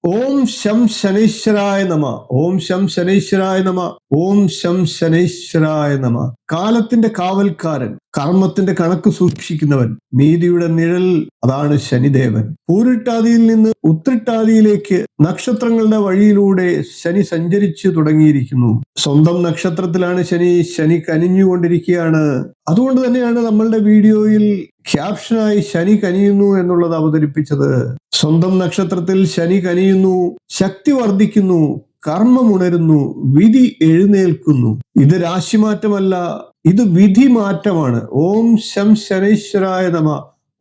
ഓം ശം ശനൈശ്വരായ നമ. ഓം ശം ശനൈശ്വരായ നമ. ഓം ശം ശനൈശ്വരായ നമ. കാലത്തിന്റെ കാവൽക്കാരൻ, കർമ്മത്തിന്റെ കണക്ക് സൂക്ഷിക്കുന്നവൻ, നീതിയുടെ നിഴൽ, അതാണ് ശനിദേവൻ. പൂരിട്ടാതിയിൽ നിന്ന് ഉത്രട്ടാതിയിലേക്ക് നക്ഷത്രങ്ങളുടെ വഴിയിലൂടെ ശനി സഞ്ചരിച്ചു തുടങ്ങിയിരിക്കുന്നു. സ്വന്തം നക്ഷത്രത്തിലാണ് ശനി കനിഞ്ഞുകൊണ്ടിരിക്കുകയാണ്. അതുകൊണ്ട് തന്നെയാണ് നമ്മളുടെ വീഡിയോയിൽ ക്യാപ്ഷനായി ശനി കനിയുന്നു എന്നുള്ളത് അവതരിപ്പിച്ചത്. സ്വന്തം നക്ഷത്രത്തിൽ ശനി കനിയുന്നു, ശക്തി വർദ്ധിക്കുന്നു, കർമ്മം ഉണരുന്നു, വിധി എഴുന്നേൽക്കുന്നു. ഇത് രാശിമാറ്റമല്ല, ഇത് വിധി മാറ്റമാണ്. ഓം ശം ശനൈശ്വരായ നമ.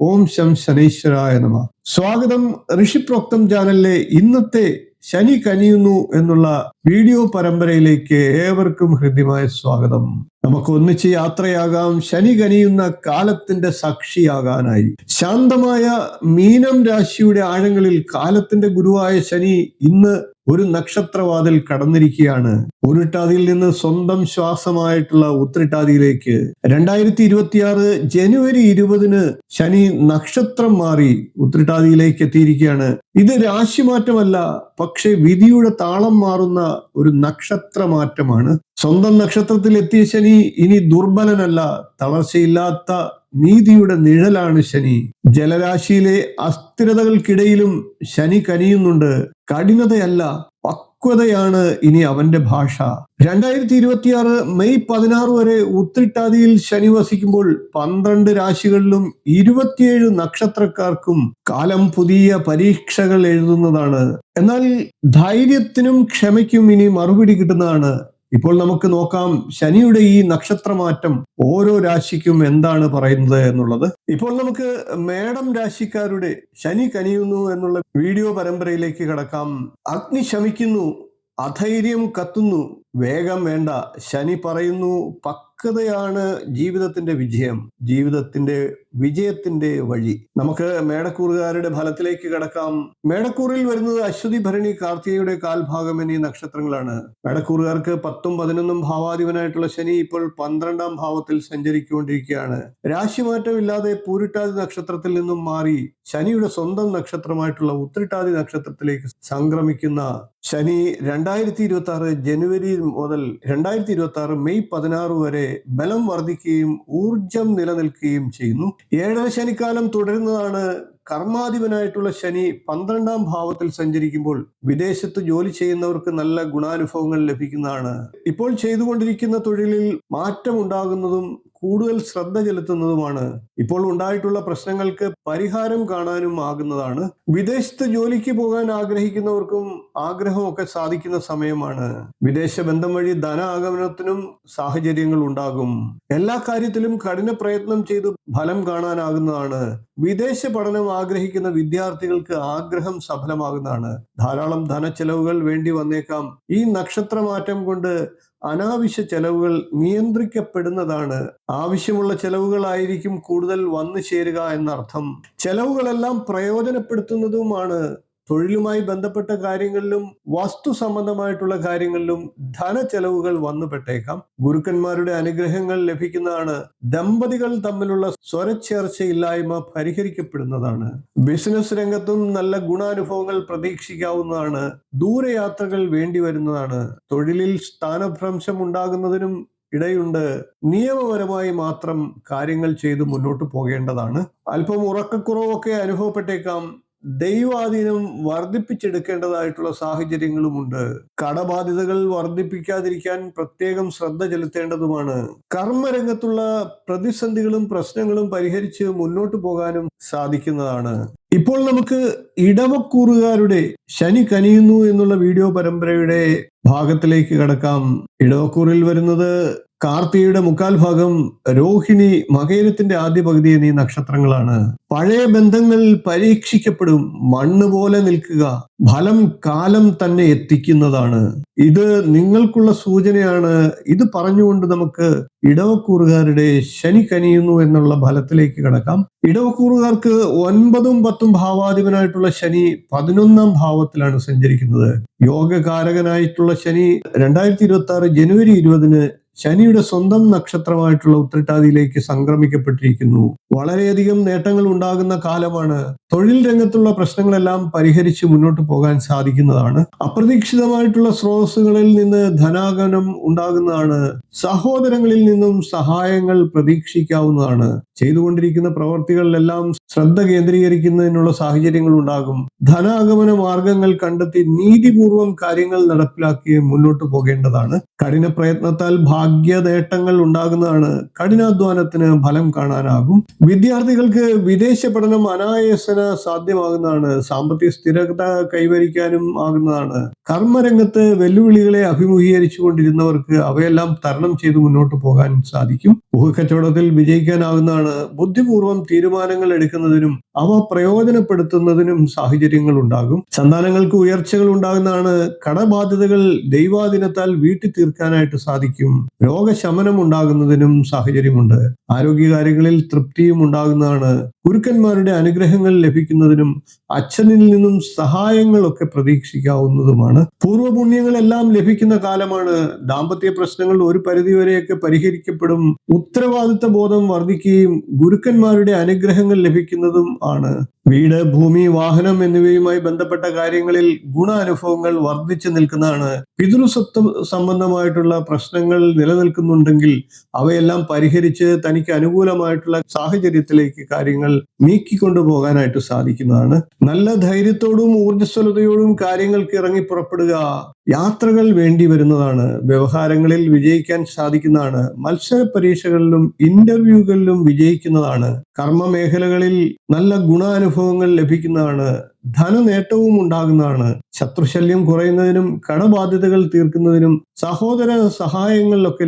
ഓം ശം ശനൈശ്വരായ നമ. സ്വാഗതം ഋഷിപ്രോക്തം ചാനലിലെ ഇന്നത്തെ ശനി കനിയുന്നു എന്നുള്ള വീഡിയോ പരമ്പരയിലേക്ക് ഏവർക്കും ഹൃദ്യമായ സ്വാഗതം. നമുക്ക് ഒന്നിച്ച് യാത്രയാകാം ശനി കനിയുന്ന കാലത്തിന്റെ സാക്ഷിയാകാനായി. ശാന്തമായ മീനം രാശിയുടെ ആഴങ്ങളിൽ കാലത്തിന്റെ ഗുരുവായ ശനി ഇന്ന് ഒരു നക്ഷത്രവാതിൽ കടന്നിരിക്കുകയാണ്. ഉരുട്ടാതിയിൽ നിന്ന് സ്വന്തം ശ്വാസമായിട്ടുള്ള ഉത്രട്ടാതിയിലേക്ക് 2026 ജനുവരി 20 ശനി നക്ഷത്രം മാറി ഉത്രട്ടാതിയിലേക്ക് എത്തിയിരിക്കുകയാണ്. ഇത് രാശിമാറ്റമല്ല, പക്ഷെ വിധിയുടെ താളം മാറുന്ന ഒരു നക്ഷത്ര മാറ്റമാണ്. സ്വന്തം നക്ഷത്രത്തിൽ എത്തിയ ശനി ഇനി ദുർബലനല്ല, തളർച്ചയില്ലാത്ത നീതിയുടെ നിഴലാണ് ശനി. ജലരാശിയിലെ അസ്ഥിരതകൾക്കിടയിലും ശനി കനിയുന്നുണ്ട്. കഠിനതയല്ല, പക്വതയാണ് ഇനി അവന്റെ ഭാഷ. 2026 മെയ് 16 വരെ ഉത്രട്ടാതിയിൽ ശനി വസിക്കുമ്പോൾ 12 രാശികളിലും 27 നക്ഷത്രക്കാർക്കും കാലം പുതിയ പരീക്ഷകൾ എഴുതുന്നതാണ്. എന്നാൽ ധൈര്യത്തിനും ക്ഷമയ്ക്കും ഇനി മറുപടി കിട്ടുന്നതാണ്. ഇപ്പോൾ നമുക്ക് നോക്കാം ശനിയുടെ ഈ നക്ഷത്രമാറ്റം ഓരോ രാശിക്കും എന്താണ് പറയുന്നത് എന്നുള്ളത്. ഇപ്പോൾ നമുക്ക് മേടം രാശിക്കാരുടെ ശനി കനിയുന്നു എന്നുള്ള വീഡിയോ പരമ്പരയിലേക്ക് കടക്കാം. അഗ്നി ശമിക്കുന്നു, അധൈര്യം കത്തുന്നു, വേഗം വേണ്ട. ശനി പറയുന്നു പക്വതയാണ് ജീവിതത്തിന്റെ വിജയം, ജീവിതത്തിന്റെ വിജയത്തിന്റെ വഴി. നമുക്ക് മേടക്കൂറുകാരുടെ ഫലത്തിലേക്ക് കടക്കാം. മേടക്കൂറിൽ വരുന്നത് അശ്വതി, ഭരണി, കാർത്തികയുടെ കാൽഭാഗം എന്നീ നക്ഷത്രങ്ങളാണ്. മേടക്കൂറുകാർക്ക് 10ഉം 11ഉം ഭാവാധിപനായിട്ടുള്ള ശനി ഇപ്പോൾ 12ാം ഭാവത്തിൽ സഞ്ചരിച്ചുകൊണ്ടിരിക്കുകയാണ്. രാശിമാറ്റമില്ലാതെ പൂരിട്ടാതി നക്ഷത്രത്തിൽ നിന്നും മാറി ശനിയുടെ സ്വന്തം നക്ഷത്രമായിട്ടുള്ള ഉത്രട്ടാതി നക്ഷത്രത്തിലേക്ക് സംക്രമിക്കുന്ന ശനി 2026 ജനുവരി മുതൽ 2026 മെയ് 16 വരെ ബലം വർദ്ധിക്കുകയും ഊർജം നിലനിൽക്കുകയും ചെയ്യുന്നു. 7ാം ശനിക്കാലം തുടരുന്നതാണ്. കർമാധിപനായിട്ടുള്ള ശനി 12ാം ഭാവത്തിൽ സഞ്ചരിക്കുമ്പോൾ വിദേശത്ത് ജോലി ചെയ്യുന്നവർക്ക് നല്ല ഗുണാനുഭവങ്ങൾ ലഭിക്കുന്നതാണ്. ഇപ്പോൾ ചെയ്തുകൊണ്ടിരിക്കുന്ന തൊഴിലിൽ മാറ്റം ഉണ്ടാകുന്നതും കൂടുതൽ ശ്രദ്ധ ചെലുത്തുന്നതുമാണ്. ഇപ്പോൾ ഉണ്ടായിട്ടുള്ള പ്രശ്നങ്ങൾക്ക് പരിഹാരം കാണാനും ആകുന്നതാണ്. വിദേശത്ത് ജോലിക്ക് പോകാൻ ആഗ്രഹിക്കുന്നവർക്കും ആഗ്രഹമൊക്കെ സാധിക്കുന്ന സമയമാണ്. വിദേശ ബന്ധം വഴി ധനാഗമനത്തിനും സാഹചര്യങ്ങൾ ഉണ്ടാകും. എല്ലാ കാര്യത്തിലും കഠിന പ്രയത്നം ചെയ്ത് ഫലം കാണാനാകുന്നതാണ്. വിദേശ പഠനം ആഗ്രഹിക്കുന്ന വിദ്യാർത്ഥികൾക്ക് ആഗ്രഹം സഫലമാകുന്നതാണ്. ധാരാളം ധനച്ചെലവുകൾ വേണ്ടി വന്നേക്കാം. ഈ നക്ഷത്രമാറ്റം കൊണ്ട് അനാവശ്യ ചെലവുകൾ നിയന്ത്രിക്കപ്പെടുന്നതാണ്. ആവശ്യമുള്ള ചെലവുകളായിരിക്കും കൂടുതൽ വന്നു ചേരുക എന്നർത്ഥം. ചെലവുകളെല്ലാം പ്രയോജനപ്പെടുത്തുന്നതുമാണ്. തൊഴിലുമായി ബന്ധപ്പെട്ട കാര്യങ്ങളിലും വസ്തു സംബന്ധമായിട്ടുള്ള കാര്യങ്ങളിലും ധനച്ചെലവുകൾ വന്നുപെട്ടേക്കാം. ഗുരുക്കന്മാരുടെ അനുഗ്രഹങ്ങൾ ലഭിക്കുന്നതാണ്. ദമ്പതികൾ തമ്മിലുള്ള സ്വരച്ചേർച്ചയില്ലായ്മ പരിഹരിക്കപ്പെടുന്നതാണ്. ബിസിനസ് രംഗത്തും നല്ല ഗുണാനുഭവങ്ങൾ പ്രതീക്ഷിക്കാവുന്നതാണ്. ദൂരയാത്രകൾ വേണ്ടി വരുന്നതാണ്. തൊഴിലിൽ സ്ഥാനഭ്രംശം ഉണ്ടാകുന്നതിനും ഇടയുണ്ട്. നിയമപരമായി മാത്രം കാര്യങ്ങൾ ചെയ്ത് മുന്നോട്ട് പോകേണ്ടതാണ്. അല്പം ഉറക്കക്കുറവൊക്കെ അനുഭവപ്പെട്ടേക്കാം. ദൈവാധീനം വർദ്ധിപ്പിച്ചെടുക്കേണ്ടതായിട്ടുള്ള സാഹചര്യങ്ങളുമുണ്ട്. കടബാധ്യതകൾ വർദ്ധിപ്പിക്കാതിരിക്കാൻ പ്രത്യേകം ശ്രദ്ധ ചെലുത്തേണ്ടതുമാണ്. കർമ്മരംഗത്തുള്ള പ്രതിസന്ധികളും പ്രശ്നങ്ങളും പരിഹരിച്ച് മുന്നോട്ട് പോകാനും സാധിക്കുന്നതാണ്. ഇപ്പോൾ നമുക്ക് ഇടവക്കൂറുകാരുടെ ശനി കനിയുന്നു എന്നുള്ള വീഡിയോ പരമ്പരയുടെ ഭാഗത്തിലേക്ക് കടക്കാം. ഇടവക്കൂറിൽ വരുന്നത് കാർത്തികയുടെ മുക്കാൽ ഭാഗം, രോഹിണി, മകയിരത്തിന്റെ ആദ്യ പകുതി എന്നീ നക്ഷത്രങ്ങളാണ്. പഴയ ബന്ധങ്ങൾ പരീക്ഷിക്കപ്പെടും. മണ്ണ് പോലെ നിൽക്കുക. ഫലം കാലം തന്നെ എത്തിക്കുന്നതാണ്. ഇത് നിങ്ങൾക്കുള്ള സൂചനയാണ്. ഇത് പറഞ്ഞുകൊണ്ട് നമുക്ക് ഇടവക്കൂറുകാരുടെ ശനി കനിയുന്നു എന്നുള്ള ഫലത്തിലേക്ക് കടക്കാം. ഇടവക്കൂറുകാർക്ക് 9ഉം 10ഉം ഭാവാധിപനായിട്ടുള്ള ശനി 11ാം ഭാവത്തിലാണ് സഞ്ചരിക്കുന്നത്. യോഗകാരകനായിട്ടുള്ള ശനി 2026 ജനുവരി 20 ശനിയുടെ സ്വന്തം നക്ഷത്രമായിട്ടുള്ള ഉത്രട്ടാതിയിലേക്ക് സംക്രമിക്കപ്പെട്ടിരിക്കുന്നു. വളരെയധികം നേട്ടങ്ങൾ ഉണ്ടാകുന്ന കാലമാണ്. തൊഴിൽ രംഗത്തുള്ള പ്രശ്നങ്ങളെല്ലാം പരിഹരിച്ച് മുന്നോട്ട് പോകാൻ സാധിക്കുന്നതാണ്. അപ്രതീക്ഷിതമായിട്ടുള്ള സ്രോതസ്സുകളിൽ നിന്ന് ധനാഗമനം ഉണ്ടാകുന്നതാണ്. സഹോദരങ്ങളിൽ നിന്നും സഹായങ്ങൾ പ്രതീക്ഷിക്കാവുന്നതാണ്. ചെയ്തുകൊണ്ടിരിക്കുന്ന പ്രവർത്തികളിലെല്ലാം ശ്രദ്ധ കേന്ദ്രീകരിക്കുന്നതിനുള്ള സാഹചര്യങ്ങൾ ഉണ്ടാകും. ധനാഗമന മാർഗങ്ങൾ കണ്ടെത്തി നീതിപൂർവം കാര്യങ്ങൾ നടപ്പിലാക്കി മുന്നോട്ട് പോകേണ്ടതാണ്. കഠിന പ്രയത്നത്താൽ ഭാഗ്യ നേട്ടങ്ങൾ ഉണ്ടാകുന്നതാണ്. കഠിനാധ്വാനത്തിന് ഫലം കാണാനാകും. വിദ്യാർത്ഥികൾക്ക് വിദേശ പഠനം അനായാസന സാധ്യമാകുന്നതാണ്. സാമ്പത്തിക സ്ഥിരത കൈവരിക്കാനും ആകുന്നതാണ്. കർമ്മരംഗത്ത് വെല്ലുവിളികളെ അഭിമുഖീകരിച്ചു കൊണ്ടിരുന്നവർക്ക് അവയെല്ലാം തരണം ചെയ്ത് മുന്നോട്ട് പോകാൻ സാധിക്കും. ഊഹക്കച്ചവടത്തിൽ വിജയിക്കാനാകുന്നതാണ്. ബുദ്ധിപൂർവം തീരുമാനങ്ങൾ എടുക്കുന്നതിനും അവ പ്രയോജനപ്പെടുത്തുന്നതിനും സാഹചര്യങ്ങൾ ഉണ്ടാകും. സന്താനങ്ങൾക്ക് ഉയർച്ചകൾ ഉണ്ടാകുന്നതാണ്. കടബാധ്യതകൾ ദൈവാധീനത്താൽ വീട്ടി തീർക്കാനായിട്ട് സാധിക്കും. രോഗശമനം ഉണ്ടാകുന്നതിനും സാഹചര്യമുണ്ട്. ആരോഗ്യകാര്യങ്ങളിൽ തൃപ്തിയും ഉണ്ടാകുന്നതാണ്. ഗുരുക്കന്മാരുടെ അനുഗ്രഹങ്ങൾ ലഭിക്കുന്നതിനും അച്ഛനിൽ നിന്നും സഹായങ്ങളൊക്കെ പ്രതീക്ഷിക്കാവുന്നതുമാണ്. പൂർവ്വപുണ്യങ്ങളെല്ലാം ലഭിക്കുന്ന കാലമാണ്. ദാമ്പത്യ പ്രശ്നങ്ങൾ ഒരു പരിധിവരെയൊക്കെ പരിഹരിക്കപ്പെടും. ഉത്തരവാദിത്ത ബോധം വർദ്ധിക്കുകയും ഗുരുക്കന്മാരുടെ അനുഗ്രഹങ്ങൾ ലഭിക്കുന്നതും ആണ്. വീട്, ഭൂമി, വാഹനം എന്നിവയുമായി ബന്ധപ്പെട്ട കാര്യങ്ങളിൽ ഗുണാനുഭവങ്ങൾ വർദ്ധിച്ചു നിൽക്കുന്നതാണ്. പിതൃസ്വത്ത് സംബന്ധമായിട്ടുള്ള പ്രശ്നങ്ങൾ നിലനിൽക്കുന്നുണ്ടെങ്കിൽ അവയെല്ലാം പരിഹരിച്ച് തനിക്ക് അനുകൂലമായിട്ടുള്ള സാഹചര്യത്തിലേക്ക് കാര്യങ്ങൾ നീക്കിക്കൊണ്ടു പോകാനായിട്ട് സാധിക്കുന്നതാണ്. നല്ല ധൈര്യത്തോടും ഊർജ്ജസ്വലതയോടും കാര്യങ്ങൾക്ക് ഇറങ്ങി പുറപ്പെടുക. യാത്രകൾ വേണ്ടി വരുന്നതാണ്. വ്യവഹാരങ്ങളിൽ വിജയിക്കാൻ സാധിക്കുന്നതാണ്. മത്സര പരീക്ഷകളിലും ഇന്റർവ്യൂകളിലും വിജയിക്കുന്നതാണ്. കർമ്മ മേഖലകളിൽ നല്ല ഗുണാനുഭവങ്ങൾ ലഭിക്കുന്നതാണ്. ധനനേട്ടവും ഉണ്ടാകുന്നതാണ്. ശത്രുശല്യം കുറയുന്നതിനും കടബാധ്യതകൾ തീർക്കുന്നതിനും സഹോദര സഹായങ്ങളൊക്കെ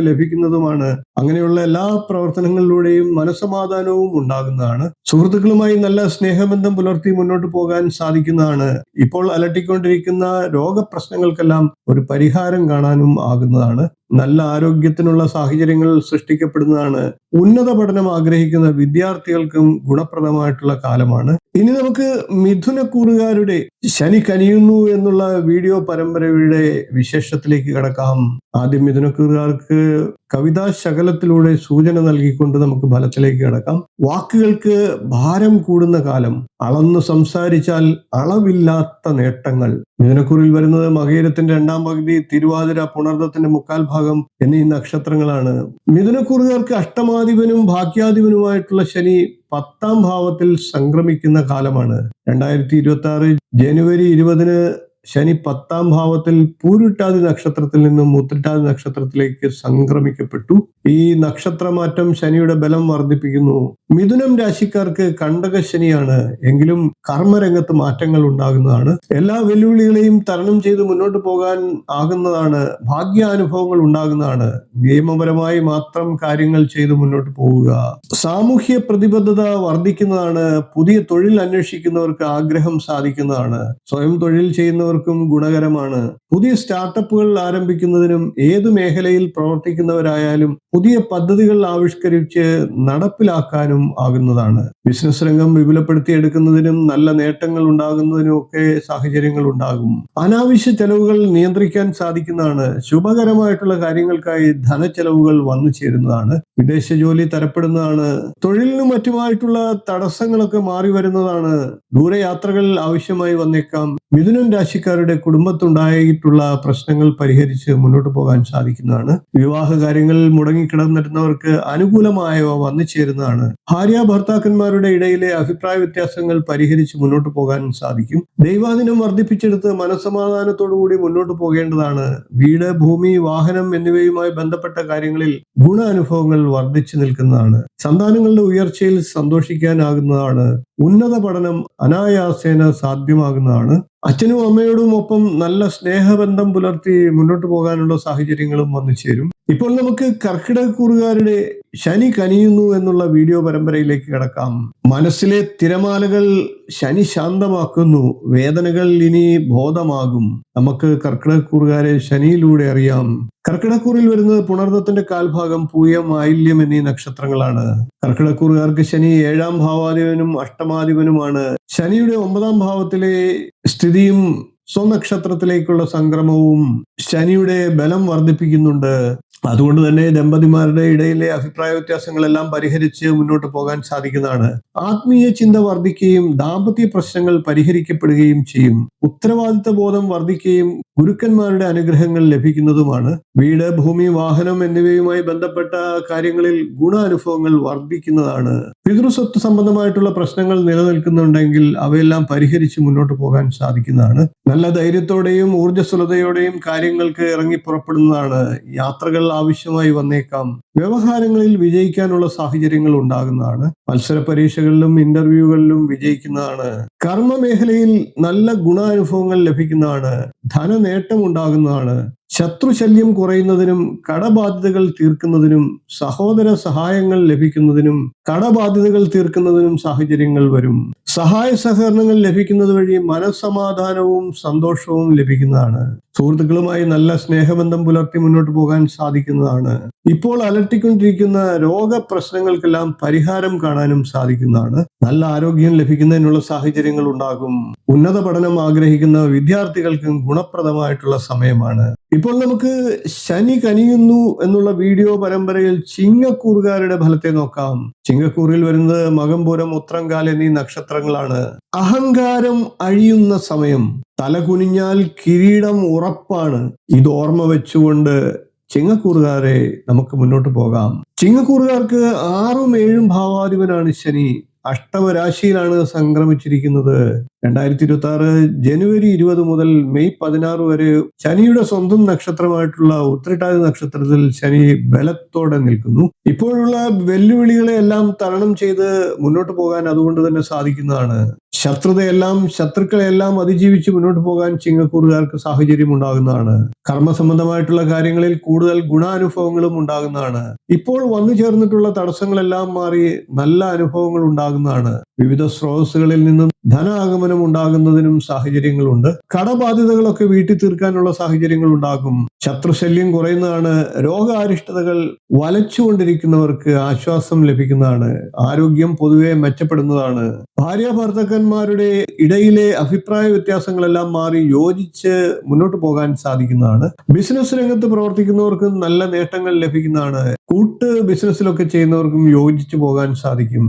ലഭിക്കുന്നതുമാണ്. അങ്ങനെയുള്ള എല്ലാ പ്രവർത്തനങ്ങളിലൂടെയും മനസമാധാനവും ഉണ്ടാകുന്നതാണ്. സുഹൃത്തുക്കളുമായി നല്ല സ്നേഹബന്ധം പുലർത്തി മുന്നോട്ട് പോകാൻ സാധിക്കുന്നതാണ്. ഇപ്പോൾ അലട്ടിക്കൊണ്ടിരിക്കുന്ന രോഗപ്രശ്നങ്ങൾക്കെല്ലാം ഒരു പരിഹാരം കാണാനും ആകുന്നതാണ്. നല്ല ആരോഗ്യത്തിനുള്ള സാഹചര്യങ്ങൾ സൃഷ്ടിക്കപ്പെടുന്നതാണ്. ഉന്നത പഠനം ആഗ്രഹിക്കുന്ന വിദ്യാർത്ഥികൾക്കും ഗുണപ്രദമായിട്ടുള്ള കാലമാണ്. ഇനി നമുക്ക് മിഥുനക്കൂറുകാരുടെ ശനി കനിയുന്നു എന്നുള്ള വീഡിയോ പരമ്പരയുടെ വിശേഷത്തിലേക്ക് കടക്കാം. ആദ്യം മിഥുനക്കൂറുകാർക്ക് കവിതാ ശകലത്തിലൂടെ സൂചന നൽകിക്കൊണ്ട് നമുക്ക് ഫലത്തിലേക്ക് കടക്കാം. വാക്കുകൾക്ക് ഭാരം കൂടുന്ന കാലം. അളന്നു സംസാരിച്ചാൽ അളവില്ലാത്ത നേട്ടങ്ങൾ. മിഥുനക്കൂറിൽ വരുന്നത് മകയിരത്തിന്റെ 2ാം പകുതി, തിരുവാതിര, പുണർദത്തിന്റെ 1/4 ഭാഗം എന്നീ നക്ഷത്രങ്ങളാണ്. മിഥുനക്കൂറുകാർക്ക് അഷ്ടമാധിപനും ഭാഗ്യാധിപനുമായിട്ടുള്ള ശനി 10ാം ഭാവത്തിൽ സംക്രമിക്കുന്ന കാലമാണ്. 2026 ജനുവരി 20 ശനി 10ാം ഭാവത്തിൽ പൂരുട്ടാതി നക്ഷത്രത്തിൽ നിന്നും ഉത്രട്ടാതി നക്ഷത്രത്തിലേക്ക് സംക്രമിക്കപ്പെട്ടു. ഈ നക്ഷത്രമാറ്റം ശനിയുടെ ബലം വർദ്ധിപ്പിക്കുന്നു. മിഥുനം രാശിക്കാർക്ക് കണ്ടക ശനിയാണ്. എങ്കിലും കർമ്മരംഗത്ത് മാറ്റങ്ങൾ ഉണ്ടാകുന്നതാണ്. എല്ലാ വെല്ലുവിളികളെയും തരണം ചെയ്ത് മുന്നോട്ട് പോകാൻ ആകുന്നതാണ്. ഭാഗ്യാനുഭവങ്ങൾ ഉണ്ടാകുന്നതാണ്. നിയമപരമായി മാത്രം കാര്യങ്ങൾ ചെയ്ത് മുന്നോട്ട് പോവുക. സാമൂഹ്യ പ്രതിബദ്ധത വർദ്ധിക്കുന്നതാണ്. പുതിയ തൊഴിൽ അന്വേഷിക്കുന്നവർക്ക് ആഗ്രഹം സാധിക്കുന്നതാണ്. സ്വയം തൊഴിൽ ചെയ്യുന്നവർക്കും ഗുണകരമാണ്. പുതിയ സ്റ്റാർട്ടപ്പുകൾ ആരംഭിക്കുന്നതിനും ഏതു മേഖലയിൽ പ്രവർത്തിക്കുന്നവരായാലും പുതിയ പദ്ധതികൾ ആവിഷ്കരിച്ച് നടപ്പിലാക്കാനും ആകുന്നതാണ്. ബിസിനസ് രംഗം വിപുലപ്പെടുത്തിയെടുക്കുന്നതിനും നല്ല നേട്ടങ്ങൾ ഉണ്ടാകുന്നതിനും ഒക്കെ സാഹചര്യങ്ങൾ ഉണ്ടാകും. അനാവശ്യ ചെലവുകൾ നിയന്ത്രിക്കാൻ സാധിക്കുന്നതാണ്. ശുഭകരമായിട്ടുള്ള കാര്യങ്ങൾക്കായി ധനച്ചെലവുകൾ വന്നു ചേരുന്നതാണ്. വിദേശ ജോലി തരപ്പെടുന്നതാണ്. തൊഴിലിനും മറ്റുമായിട്ടുള്ള തടസ്സങ്ങളൊക്കെ മാറി വരുന്നതാണ്. ദൂരയാത്രകൾ ആവശ്യമായി വന്നേക്കാം. മിഥുനം രാശിക്കാരുടെ കുടുംബത്തുണ്ടായിട്ടുള്ള പ്രശ്നങ്ങൾ പരിഹരിച്ച് മുന്നോട്ട് പോകാൻ സാധിക്കുന്നതാണ്. വിവാഹ കാര്യങ്ങളിൽ മുടങ്ങിക്കിടന്നിരുന്നവർക്ക് അനുകൂലമായവ വന്നു ചേരുന്നതാണ്. ഭാര്യ ഭർത്താക്കന്മാരുടെ ഇടയിലെ അഭിപ്രായ വ്യത്യാസങ്ങൾ പരിഹരിച്ച് മുന്നോട്ട് പോകാൻ സാധിക്കും. ദൈവാധീനം വർദ്ധിപ്പിച്ചെടുത്ത് മനസ്സമാധാനത്തോടുകൂടി മുന്നോട്ട് പോകേണ്ടതാണ്. വീട്, ഭൂമി, വാഹനം എന്നിവയുമായി ബന്ധപ്പെട്ട കാര്യങ്ങളിൽ ഗുണാനുഭവങ്ങൾ വർദ്ധിച്ചു നിൽക്കുന്നതാണ്. സന്താനങ്ങളുടെ ഉയർച്ചയിൽ സന്തോഷിക്കാനാകുന്നതാണ്. ഉന്നത പഠനം അനായാസേന സാധ്യമാകുന്നതാണ്. അച്ഛനും അമ്മയോടും ഒപ്പം നല്ല സ്നേഹബന്ധം പുലർത്തി മുന്നോട്ട് പോകാനുള്ള സാഹചര്യങ്ങളും വന്നു ചേരും. ഇപ്പോൾ നമുക്ക് കർക്കിടകക്കൂറുകാരുടെ ശനി കനിയുന്നു എന്നുള്ള വീഡിയോ പരമ്പരയിലേക്ക് കടക്കാം. മനസ്സിലെ തിരമാലകൾ ശനി ശാന്തമാക്കുന്നു. വേദനകൾ ഇനി ബോധമാകും. നമുക്ക് കർക്കിടകക്കൂറുകാരെ ശനിയിലൂടെ അറിയാം. കർക്കിടക്കൂറിൽ വരുന്നത് പുണർദത്തിന്റെ 1/4 ഭാഗം, പൂയം, ആയില്യം എന്നീ നക്ഷത്രങ്ങളാണ്. കർക്കിടക്കൂറുകാർക്ക് ശനി 7ാം ഭാവാധിപനും അഷ്ടമാധിപനുമാണ്. ശനിയുടെ 9ാം ഭാവത്തിലെ സ്ഥിതിയും സ്വനക്ഷത്രത്തിലേക്കുള്ള സംക്രമവും ശനിയുടെ ബലം വർദ്ധിപ്പിക്കുന്നുണ്ട്. അതുകൊണ്ട് തന്നെ ദമ്പതിമാരുടെ ഇടയിലെ അഭിപ്രായ വ്യത്യാസങ്ങളെല്ലാം പരിഹരിച്ച് മുന്നോട്ട് പോകാൻ സാധിക്കുന്നതാണ്. ആത്മീയ ചിന്ത വർദ്ധിക്കുകയും ദാമ്പത്യ പ്രശ്നങ്ങൾ പരിഹരിക്കപ്പെടുകയും ചെയ്യും. ഉത്തരവാദിത്ത ബോധം വർദ്ധിക്കുകയും ഗുരുക്കന്മാരുടെ അനുഗ്രഹങ്ങൾ ലഭിക്കുന്നതുമാണ്. വീട്, ഭൂമി, വാഹനം എന്നിവയുമായി ബന്ധപ്പെട്ട കാര്യങ്ങളിൽ ഗുണാനുഭവങ്ങൾ വർദ്ധിക്കുന്നതാണ്. പിതൃസ്വത്ത് സംബന്ധമായിട്ടുള്ള പ്രശ്നങ്ങൾ നിലനിൽക്കുന്നുണ്ടെങ്കിൽ അവയെല്ലാം പരിഹരിച്ച് മുന്നോട്ട് പോകാൻ സാധിക്കുന്നതാണ്. നല്ല ധൈര്യത്തോടെയും ഊർജ്ജസ്വലതയോടെയും കാര്യങ്ങൾക്ക് ഇറങ്ങി പുറപ്പെടുന്നതാണ്. യാത്രകൾ ആവശ്യമായി വന്നേക്കാം. വ്യവഹാരങ്ങളിൽ വിജയിക്കാനുള്ള സാഹചര്യങ്ങൾ ഉണ്ടാകുന്നതാണ്. മത്സര പരീക്ഷകളിലും ഇന്റർവ്യൂകളിലും വിജയിക്കുന്നതാണ്. കർമ്മ മേഖലയിൽ നല്ല ഗുണാനുഭവങ്ങൾ ലഭിക്കുന്നതാണ്. ധനനേട്ടം ഉണ്ടാകുന്നതാണ്. ശത്രുശല്യം കുറയുന്നതിനും കടബാധ്യതകൾ തീർക്കുന്നതിനും സഹോദര സഹായങ്ങൾ ലഭിക്കുന്നതിനും കടബാധ്യതകൾ തീർക്കുന്നതിനും സാഹചര്യങ്ങൾ വരും. സഹായ സഹകരണങ്ങൾ ലഭിക്കുന്നത് വഴി മനസ്സമാധാനവും സന്തോഷവും ലഭിക്കുന്നതാണ്. സുഹൃത്തുക്കളുമായി നല്ല സ്നേഹബന്ധം പുലർത്തി മുന്നോട്ട് പോകാൻ സാധിക്കുന്നതാണ്. ഇപ്പോൾ അലട്ടിക്കൊണ്ടിരിക്കുന്ന രോഗപ്രശ്നങ്ങൾക്കെല്ലാം പരിഹാരം കാണാനും സാധിക്കുന്നതാണ്. നല്ല ആരോഗ്യം ലഭിക്കുന്നതിനുള്ള സാഹചര്യങ്ങൾ ഉണ്ടാകും. ഉന്നത പഠനം ആഗ്രഹിക്കുന്ന വിദ്യാർത്ഥികൾക്കും ഗുണപ്രദമായിട്ടുള്ള സമയമാണ്. ഇപ്പോൾ നമുക്ക് ശനി കനിയുന്നു എന്നുള്ള വീഡിയോ പരമ്പരയിൽ ചിങ്ങക്കൂറുകാരുടെ ഫലത്തെ നോക്കാം. ചിങ്ങക്കൂറിൽ വരുന്നത് മകം, പൂരം, ഉത്രംകാൽ എന്നീ നക്ഷത്രങ്ങളാണ്. അഹങ്കാരം അഴിയുന്ന സമയം. തല കുനിഞ്ഞാൽ കിരീടം ഉറപ്പാണ്. ഇത് ഓർമ്മ വെച്ചുകൊണ്ട് ചിങ്ങക്കൂറുകാരെ നമുക്ക് മുന്നോട്ട് പോകാം. ചിങ്ങക്കൂറുകാർക്ക് 6ഉം 7ഉം ഭാവാധിപനാണ് ശനി. അഷ്ടമരാശിയിലാണ് സംക്രമിച്ചിരിക്കുന്നത്. 2026 ജനുവരി 20 മുതൽ മെയ് 16 വരെ ശനിയുടെ സ്വന്തം നക്ഷത്രമായിട്ടുള്ള ഉത്രട്ടാതി നക്ഷത്രത്തിൽ ശനി ബലത്തോടെ നിൽക്കുന്നു. ഇപ്പോഴുള്ള വെല്ലുവിളികളെ എല്ലാം തരണം ചെയ്ത് മുന്നോട്ട് പോകാൻ അതുകൊണ്ട് തന്നെ സാധിക്കുന്നതാണ്. ശത്രുക്കളെയെല്ലാം അതിജീവിച്ച് മുന്നോട്ട് പോകാൻ ചിങ്ങക്കൂറുകാർക്ക് സാഹചര്യം ഉണ്ടാകുന്നതാണ്. കർമ്മസംബന്ധമായിട്ടുള്ള കാര്യങ്ങളിൽ കൂടുതൽ ഗുണാനുഭവങ്ങളും ഉണ്ടാകുന്നതാണ്. ഇപ്പോൾ വന്നു ചേർന്നിട്ടുള്ള തടസ്സങ്ങളെല്ലാം മാറി നല്ല അനുഭവങ്ങൾ ഉണ്ടാകുന്നതാണ്. വിവിധ സ്രോതസ്സുകളിൽ നിന്നും ധനാഗമനം ഉണ്ടാകുന്നതിനും സാഹചര്യങ്ങളുണ്ട്. കടബാധ്യതകളൊക്കെ വീട്ടിൽ തീർക്കാനുള്ള സാഹചര്യങ്ങൾ ഉണ്ടാകും. ശത്രുശല്യം കുറയുന്നതാണ്. രോഗാരിഷ്ടതകൾ വലച്ചുകൊണ്ടിരിക്കുന്നവർക്ക് ആശ്വാസം ലഭിക്കുന്നതാണ്. ആരോഗ്യം പൊതുവെ മെച്ചപ്പെടുന്നതാണ്. ഭാര്യ ഭർത്താക്കന്മാരുടെ ഇടയിലെ അഭിപ്രായ വ്യത്യാസങ്ങളെല്ലാം മാറി യോജിച്ച് മുന്നോട്ട് പോകാൻ സാധിക്കുന്നതാണ്. ബിസിനസ് രംഗത്ത് പ്രവർത്തിക്കുന്നവർക്ക് നല്ല നേട്ടങ്ങൾ ലഭിക്കുന്നതാണ്. കൂട്ട് ബിസിനസ്സിലൊക്കെ ചെയ്യുന്നവർക്കും യോജിച്ചു പോകാൻ സാധിക്കും.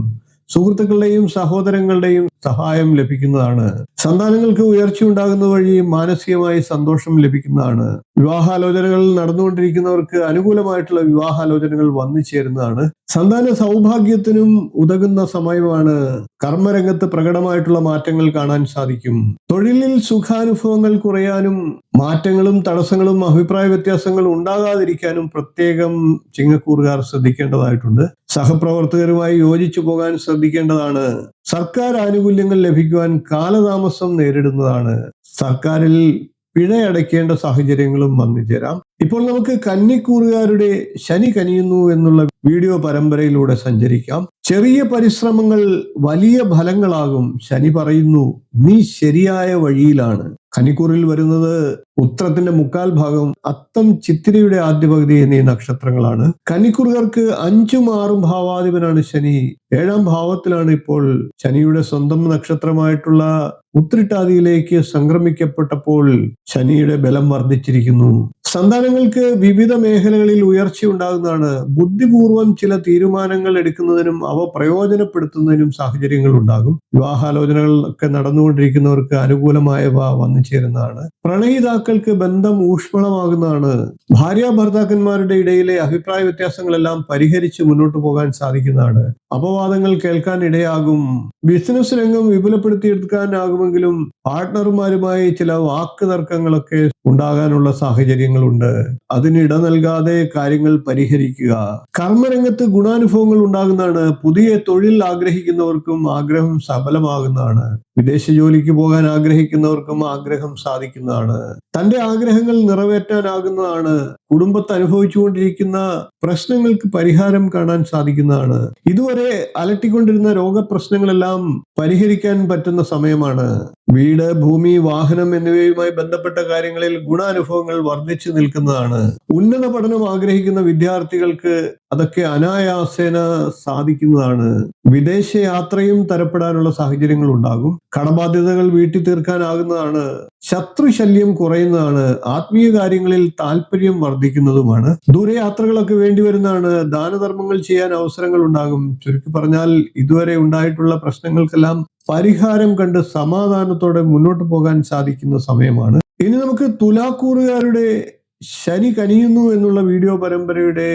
സുഹൃത്തുക്കളുടെയും സഹോദരങ്ങളുടെയും സഹായം ലഭിക്കുന്നതാണ്. സന്താനങ്ങൾക്ക് ഉയർച്ച ഉണ്ടാകുന്ന വഴി മാനസികമായി സന്തോഷം ലഭിക്കുന്നതാണ്. വിവാഹാലോചനകൾ നടന്നുകൊണ്ടിരിക്കുന്നവർക്ക് അനുകൂലമായിട്ടുള്ള വിവാഹാലോചനകൾ വന്നു ചേരുന്നതാണ്. സന്താന സൗഭാഗ്യത്തിനും ഉതകുന്ന സമയമാണ്. കർമ്മരംഗത്ത് പ്രകടമായിട്ടുള്ള മാറ്റങ്ങൾ കാണാൻ സാധിക്കും. തൊഴിലിൽ സുഖാനുഭവങ്ങൾ കുറയാനും മാറ്റങ്ങളും തടസ്സങ്ങളും അഭിപ്രായ വ്യത്യാസങ്ങളും ഉണ്ടാകാതിരിക്കാനും പ്രത്യേകം ചിങ്ങക്കൂറുകാർ ശ്രദ്ധിക്കേണ്ടതായിട്ടുണ്ട്. സഹപ്രവർത്തകരുമായി യോജിച്ചു പോകാൻ ശ്രദ്ധിക്കേണ്ടതാണ്. സർക്കാർ ആനുകൂല്യങ്ങൾ ലഭിക്കുവാൻ കാലതാമസം നേരിടുന്നതാണ്. സർക്കാരിൽ പിഴയടയ്ക്കേണ്ട സാഹചര്യങ്ങളും വന്നു ചേരാം. ഇപ്പോൾ നമുക്ക് കന്നിക്കൂറുകാരുടെ ശനി കനിയുന്നു എന്നുള്ള വീഡിയോ പരമ്പരയിലൂടെ സഞ്ചരിക്കാം. ചെറിയ പരിശ്രമങ്ങൾ വലിയ ഫലങ്ങളാകും. ശനി പറയുന്നു, നീ ശരിയായ വഴിയിലാണ്. കന്നിക്കൂറിൽ വരുന്നത് ഉത്രത്തിന്റെ 3/4 ഭാഗം, അത്തം, ചിത്തിരയുടെ ആദ്യ പകുതി എന്നീ നക്ഷത്രങ്ങളാണ്. കന്നിക്കൂറുകാർക്ക് 5ഉം 6ഉം ഭാവാധിപനാണ് ശനി. 7ാം ഭാവത്തിലാണ് ഇപ്പോൾ ശനിയുടെ സ്വന്തം നക്ഷത്രമായിട്ടുള്ള ഉത്രട്ടാതിയിലേക്ക് സംക്രമിക്കപ്പെട്ടപ്പോൾ ശനിയുടെ ബലം വർദ്ധിച്ചിരിക്കുന്നു. സന്താനങ്ങൾക്ക് വിവിധ മേഖലകളിൽ ഉയർച്ച ഉണ്ടാകുന്നതാണ്. ബുദ്ധിപൂർവം ചില തീരുമാനങ്ങൾ എടുക്കുന്നതിനും അവ പ്രയോജനപ്പെടുത്തുന്നതിനും സാഹചര്യങ്ങൾ ഉണ്ടാകും. വിവാഹാലോചനകൾ ഒക്കെ നടന്നുകൊണ്ടിരിക്കുന്നവർക്ക് അനുകൂലമായവ വന്നു ചേരുന്നതാണ്. പ്രണയിതാക്കൾക്ക് ബന്ധം ഊഷ്മളമാകുന്നതാണ്. ഭാര്യ ഭർത്താക്കന്മാരുടെ ഇടയിലെ അഭിപ്രായ വ്യത്യാസങ്ങളെല്ലാം പരിഹരിച്ച് മുന്നോട്ട് പോകാൻ സാധിക്കുന്നതാണ്. അപവാദങ്ങൾ കേൾക്കാൻ ഇടയാകും. ബിസിനസ് രംഗം വിപുലപ്പെടുത്തിയെടുക്കാനാകുമെങ്കിലും പാർട്ട്ണർമാരുമായി ചില വാക്ക് തർക്കങ്ങളൊക്കെ ഉണ്ടാകാനുള്ള സാഹചര്യങ്ങളുണ്ട്. അതിന് ഇട നൽകാതെ കാര്യങ്ങൾ പരിഹരിക്കുക. കർമ്മരംഗത്ത് ഗുണാനുഭവങ്ങൾ ഉണ്ടാകുന്നതാണ്. പുതിയ തൊഴിൽ ആഗ്രഹിക്കുന്നവർക്കും ആഗ്രഹം സഫലമാകുന്നതാണ്. വിദേശ ജോലിക്ക് പോകാൻ ആഗ്രഹിക്കുന്നവർക്കും ആഗ്രഹം സാധിക്കുന്നതാണ്. തന്റെ ആഗ്രഹങ്ങൾ നിറവേറ്റാനാകുന്നതാണ്. കുടുംബത്ത് അനുഭവിച്ചുകൊണ്ടിരിക്കുന്ന പ്രശ്നങ്ങൾക്ക് പരിഹാരം കാണാൻ സാധിക്കുന്നതാണ്. ഇതുവരെ അലട്ടിക്കൊണ്ടിരുന്ന രോഗപ്രശ്നങ്ങളെല്ലാം പരിഹരിക്കാൻ പറ്റുന്ന സമയമാണ്. വീട്, ഭൂമി, വാഹനം എന്നിവയുമായി ബന്ധപ്പെട്ട കാര്യങ്ങളിൽ ഗുണാനുഭവങ്ങൾ വർദ്ധിച്ചു നിൽക്കുന്നതാണ്. ഉന്നത പഠനം ആഗ്രഹിക്കുന്ന വിദ്യാർത്ഥികൾക്ക് അതൊക്കെ അനായാസേന സാധിക്കുന്നതാണ്. വിദേശ യാത്രയും തരപ്പെടാനുള്ള സാഹചര്യങ്ങൾ ഉണ്ടാകും. കടബാധ്യതകൾ വീട്ടി തീർക്കാനാകുന്നതാണ്. ശത്രുശല്യം കുറയുന്നതാണ്. ആത്മീയ കാര്യങ്ങളിൽ താല്പര്യം വർദ്ധിക്കുന്നതുമാണ്. ദൂരയാത്രകളൊക്കെ വേണ്ടി വരുന്നതാണ്. ദാനധർമ്മങ്ങൾ ചെയ്യാൻ അവസരങ്ങൾ ഉണ്ടാകും. ചുരുക്കി പറഞ്ഞാൽ ഇതുവരെ ഉണ്ടായിട്ടുള്ള പ്രശ്നങ്ങൾക്കെല്ലാം പരിഹാരം കണ്ട് സമാധാനത്തോടെ മുന്നോട്ട് പോകാൻ സാധിക്കുന്ന സമയമാണ്. ഇനി നമുക്ക് തുലാക്കൂറുകാരുടെ ശനി കനിയുന്നു എന്നുള്ള വീഡിയോ പരമ്പരയുടെ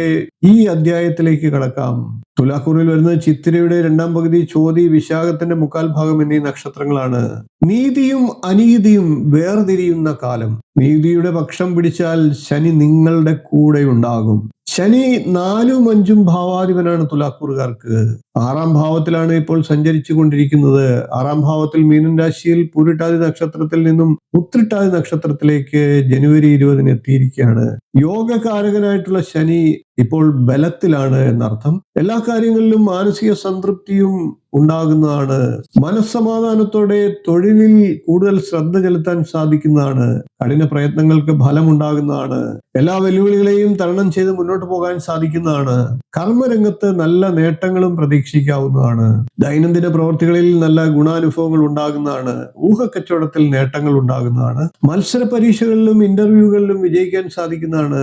ഈ അധ്യായത്തിലേക്ക് കടക്കാം. തുലാക്കൂറിൽ വരുന്നത് ചിത്തിരയുടെ രണ്ടാം പകുതി, ചോതി, വിശാഖത്തിന്റെ മുക്കാൽ ഭാഗം എന്നീ നക്ഷത്രങ്ങളാണ്. നീതിയും അനീതിയും വേർതിരിയുന്ന കാലം. നീതിയുടെ പക്ഷം പിടിച്ചാൽ ശനി നിങ്ങളുടെ കൂടെ ഉണ്ടാകും. ശനി 4ഉം 5ഉം ഭാവാധിപനാണ് തുലാക്കൂറുകാർക്ക്. 6ാം ഭാവത്തിലാണ് ഇപ്പോൾ സഞ്ചരിച്ചു കൊണ്ടിരിക്കുന്നത്. 6ാം ഭാവത്തിൽ മീനൻ രാശിയിൽ പൂരിട്ടാതി നക്ഷത്രത്തിൽ നിന്നും ഉത്രട്ടാതി നക്ഷത്രത്തിലേക്ക് ജനുവരി 20-ന് എത്തിയിരിക്കുകയാണ്. യോഗകാരകനായിട്ടുള്ള ശനി ഇപ്പോൾ ബലത്തിലാണ് എന്നർത്ഥം. എല്ലാ കാര്യങ്ങളിലും മാനസിക സംതൃപ്തിയും ഉണ്ടാകുന്നതാണ്. മനസ്സമാധാനത്തോടെ തൊഴിലിൽ കൂടുതൽ ശ്രദ്ധ ചെലുത്താൻ സാധിക്കുന്നതാണ്. കഠിന പ്രയത്നങ്ങൾക്ക് ഫലമുണ്ടാകുന്നതാണ്. എല്ലാ വെല്ലുവിളികളെയും തരണം ചെയ്ത് മുന്നോട്ട് പോകാൻ സാധിക്കുന്നതാണ്. കർമ്മരംഗത്ത് നല്ല നേട്ടങ്ങളും പ്രതീക്ഷിക്കാവുന്നതാണ്. ദൈനംദിന പ്രവർത്തികളിൽ നല്ല ഗുണാനുഭവങ്ങൾ ഉണ്ടാകുന്നതാണ്. ഊഹക്കച്ചവടത്തിൽ നേട്ടങ്ങൾ ഉണ്ടാകുന്നതാണ്. മത്സര പരീക്ഷകളിലും ഇന്റർവ്യൂകളിലും വിജയിക്കാൻ സാധിക്കുന്നതാണ്.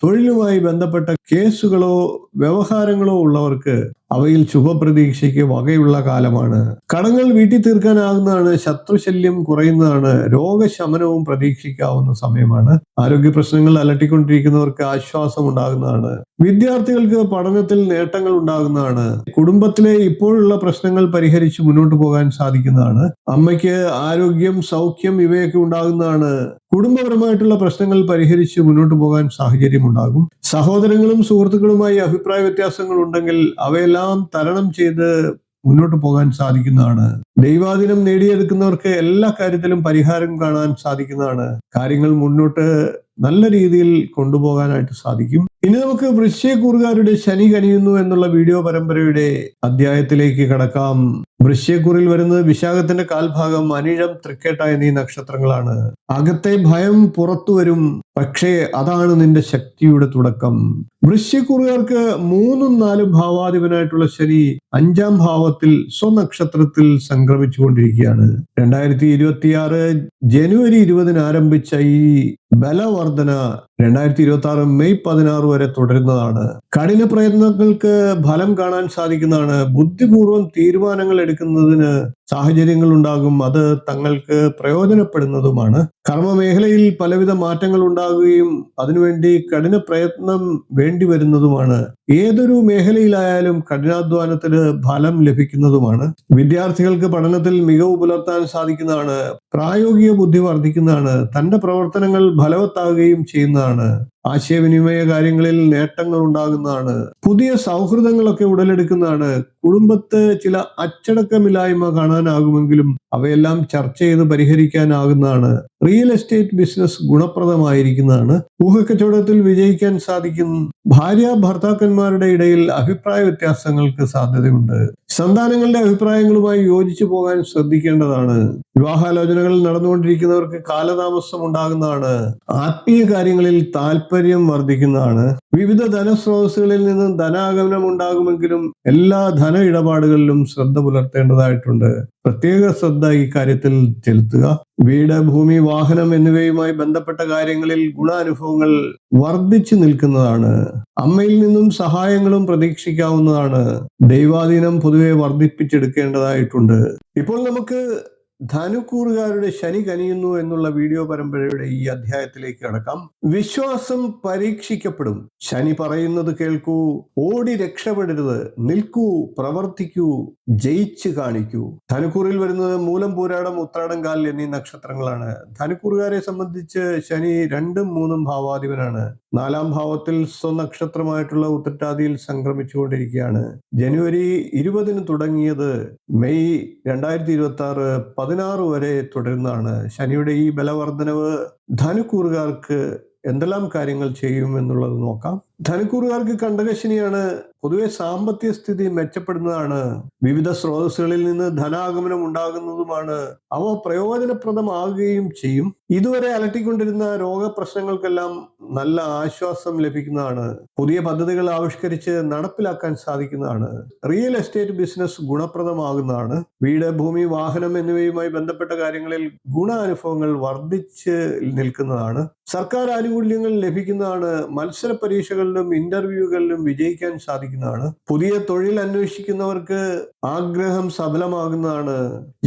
തൊഴിലുമായി ബന്ധപ്പെട്ട കേസുകളോ വ്യവഹാരങ്ങളോ ഉള്ളവർക്ക് അവയിൽ ശുഭപ്രതീക്ഷയ്ക്ക് വകയുള്ള കാലമാണ്. കടങ്ങൾ വീട്ടി തീർക്കാനാകുന്നതാണ്. ശത്രുശല്യം കുറയുന്നതാണ്. രോഗശമനവും പ്രതീക്ഷിക്കാവുന്ന സമയമാണ്. ആരോഗ്യ പ്രശ്നങ്ങൾ അലട്ടിക്കൊണ്ടിരിക്കുന്നവർക്ക് ആശ്വാസം ഉണ്ടാകുന്നതാണ്. വിദ്യാർത്ഥികൾക്ക് പഠനത്തിൽ നേട്ടങ്ങൾ ഉണ്ടാകുന്നതാണ്. കുടുംബത്തിലെ ഇപ്പോഴുള്ള പ്രശ്നങ്ങൾ പരിഹരിച്ച് മുന്നോട്ട് പോകാൻ സാധിക്കുന്നതാണ്. അമ്മയ്ക്ക് ആരോഗ്യം, സൗഖ്യം ഇവയൊക്കെ ഉണ്ടാകുന്നതാണ്. കുടുംബപരമായിട്ടുള്ള പ്രശ്നങ്ങൾ പരിഹരിച്ച് മുന്നോട്ട് പോകാൻ സാഹചര്യം ഉണ്ടാകും. സഹോദരങ്ങളും സുഹൃത്തുക്കളുമായി അഭിപ്രായ വ്യത്യാസങ്ങൾ ഉണ്ടെങ്കിൽ അവയെല്ലാം തരണം ചെയ്ത് മുന്നോട്ട് പോകാൻ സാധിക്കുന്നതാണ്. ദൈവാധീനം നേടിയെടുക്കുന്നവർക്ക് എല്ലാ കാര്യത്തിലും പരിഹാരം കാണാൻ സാധിക്കുന്നതാണ്. കാര്യങ്ങൾ മുന്നോട്ട് നല്ല രീതിയിൽ കൊണ്ടുപോകാനായിട്ട് സാധിക്കും. ഇനി നമുക്ക് വൃശ്ചികക്കൂറുകാരുടെ ശനി കനിയുന്നു എന്നുള്ള വീഡിയോ പരമ്പരയുടെ അധ്യായത്തിലേക്ക് കടക്കാം. വൃശ്ചികക്കൂറിൽ വരുന്നത് വിശാഖത്തിന്റെ കാൽഭാഗം, അനിഴം, തൃക്കേട്ട എന്നീ നക്ഷത്രങ്ങളാണ്. അകത്തെ ഭയം പുറത്തു വരും, പക്ഷേ അതാണ് നിന്റെ ശക്തിയുടെ തുടക്കം. വൃശ്ചികക്കൂറുകാർക്ക് 3ഉം 4ഉം ഭാവാധിപനായിട്ടുള്ള ശനി 5ാം ഭാവത്തിൽ സ്വനക്ഷത്രത്തിൽ സംക്രമിച്ചു കൊണ്ടിരിക്കുകയാണ്. 2026 ജനുവരി 20-ന് ആരംഭിച്ച ഈ ബലവർധന 2026 മെയ് 16 വരെ തുടരുന്നതാണ്. കഠിന പ്രയത്നങ്ങൾക്ക് ഫലം കാണാൻ സാധിക്കുന്നതാണ്. ബുദ്ധിപൂർവം തീരുമാനങ്ങൾ എടുക്കുന്നതിന് സാഹചര്യങ്ങൾ ഉണ്ടാകും. അത് തങ്ങൾക്ക് പ്രയോജനപ്പെടുന്നതുമാണ്. കർമ്മമേഖലയിൽ പലവിധ മാറ്റങ്ങൾ ഉണ്ടാകുകയും അതിനുവേണ്ടി കഠിന പ്രയത്നം വേണ്ടി വരുന്നതുമാണ്. ഏതൊരു മേഖലയിലായാലും കഠിനാധ്വാനത്തിന് ഫലം ലഭിക്കുന്നതുമാണ്. വിദ്യാർത്ഥികൾക്ക് പഠനത്തിൽ മികവ് പുലർത്താൻ സാധിക്കുന്നതാണ്. പ്രായോഗിക ബുദ്ധി വർദ്ധിക്കുന്നതാണ്. തന്റെ പ്രവർത്തനങ്ങൾ ഫലവത്താവുകയും ചെയ്യുന്നതാണ്. ആശയവിനിമയ കാര്യങ്ങളിൽ നേട്ടങ്ങൾ ഉണ്ടാകുന്നതാണ്. പുതിയ സൗഹൃദങ്ങളൊക്കെ ഉടലെടുക്കുന്നതാണ്. കുടുംബത്ത് ചില അച്ചടക്കമില്ലായ്മ കാണാനാകുമെങ്കിലും അവയെല്ലാം ചർച്ച ചെയ്ത് പരിഹരിക്കാനാകുന്നതാണ്. റിയൽ എസ്റ്റേറ്റ് ബിസിനസ് ഗുണപ്രദമായിരിക്കുന്നതാണ്. ഊഹക്കച്ചവടത്തിൽ വിജയിക്കാൻ സാധിക്കും. ഭാര്യ ഭർത്താക്കന്മാരുടെ ഇടയിൽ അഭിപ്രായ വ്യത്യാസങ്ങൾക്ക് സാധ്യതയുണ്ട്. സന്താനങ്ങളുടെ അഭിപ്രായങ്ങളുമായി യോജിച്ചു പോകാൻ ശ്രദ്ധിക്കേണ്ടതാണ്. വിവാഹാലോചനകൾ നടന്നുകൊണ്ടിരിക്കുന്നവർക്ക് കാലതാമസം ഉണ്ടാകുന്നതാണ്. ആത്മീയ കാര്യങ്ങളിൽ താല്പര്യം വർദ്ധിക്കുന്നതാണ്. വിവിധ ധനസ്രോതസ്സുകളിൽ നിന്നും ധനാഗമനം ഉണ്ടാകുമെങ്കിലും എല്ലാ ധന ഇടപാടുകളിലും ശ്രദ്ധ പുലർത്തേണ്ടതായിട്ടുണ്ട്. പ്രത്യേക ശ്രദ്ധ ഈ കാര്യത്തിൽ ചെലുത്തുക. വീട്, ഭൂമി, വാഹനം എന്നിവയുമായി ബന്ധപ്പെട്ട കാര്യങ്ങളിൽ ഗുണാനുഭവങ്ങൾ വർദ്ധിച്ചു നിൽക്കുന്നതാണ്. അമ്മയിൽ നിന്നും സഹായങ്ങളും പ്രതീക്ഷിക്കാവുന്നതാണ്. ദൈവാധീനം പൊതുവെ വർദ്ധിപ്പിച്ചെടുക്കേണ്ടതായിട്ടുണ്ട്. ഇപ്പോൾ നമുക്ക് ധനുക്കൂറുകാരുടെ ശനി കനിയുന്നു എന്നുള്ള വീഡിയോ പരമ്പരയുടെ ഈ അധ്യായത്തിലേക്ക് കടക്കാം. വിശ്വാസം പരീക്ഷിക്കപ്പെടും. ശനി പറയുന്നത് കേൾക്കൂ, ഓടി രക്ഷപ്പെടരുത്, നിൽക്കൂ, പ്രവർത്തിക്കൂ, ജയിച്ചു കാണിക്കൂ. ധനുക്കൂറിൽ വരുന്നത് മൂലം, പൂരാടം, ഉത്രാടം, കാൽ എന്നീ നക്ഷത്രങ്ങളാണ്. ധനുക്കൂറുകാരെ സംബന്ധിച്ച് ശനി 2ഉം 3ഉം ഭാവാധിപനാണ്. 4ാം ഭാവത്തിൽ സ്വനക്ഷത്രമായിട്ടുള്ള ഉത്രട്ടാതിയിൽ സംക്രമിച്ചുകൊണ്ടിരിക്കുകയാണ്. ജനുവരി 20-ന് തുടങ്ങിയത് മെയ് 2026 16 വരെ തുടരുന്നതാണ്. ശനിയുടെ ഈ ബലവർദ്ധനവ് ധനുക്കൂറുകാർക്ക് എന്തെല്ലാം കാര്യങ്ങൾ ചെയ്യും എന്നുള്ളത് നോക്കാം. ധനക്കൂറുകാർക്ക് കണ്ടകശനിയാണ്. പൊതുവെ സാമ്പത്തിക സ്ഥിതി മെച്ചപ്പെടുന്നതാണ്. വിവിധ സ്രോതസ്സുകളിൽ നിന്ന് ധനാഗമനം ഉണ്ടാകുന്നതുമാണ്. അവ പ്രയോജനപ്രദമാകുകയും ചെയ്യും. ഇതുവരെ അലട്ടിക്കൊണ്ടിരുന്ന രോഗപ്രശ്നങ്ങൾക്കെല്ലാം നല്ല ആശ്വാസം ലഭിക്കുന്നതാണ്. പുതിയ പദ്ധതികൾ ആവിഷ്കരിച്ച് നടപ്പിലാക്കാൻ സാധിക്കുന്നതാണ്. റിയൽ എസ്റ്റേറ്റ് ബിസിനസ് ഗുണപ്രദമാകുന്നതാണ്. വീട്, ഭൂമി, വാഹനം എന്നിവയുമായി ബന്ധപ്പെട്ട കാര്യങ്ങളിൽ ഗുണാനുഭവങ്ങൾ വർദ്ധിച്ച് നിൽക്കുന്നതാണ്. സർക്കാർ ആനുകൂല്യങ്ങൾ ലഭിക്കുന്നതാണ്. മത്സര പരീക്ഷകളിലും ഇന്റർവ്യൂകളിലും വിജയിക്കാൻ സാധിക്കുന്നതാണ്. പുതിയ തൊഴിൽ അന്വേഷിക്കുന്നവർക്ക് ആഗ്രഹം സഫലമാകുന്നതാണ്.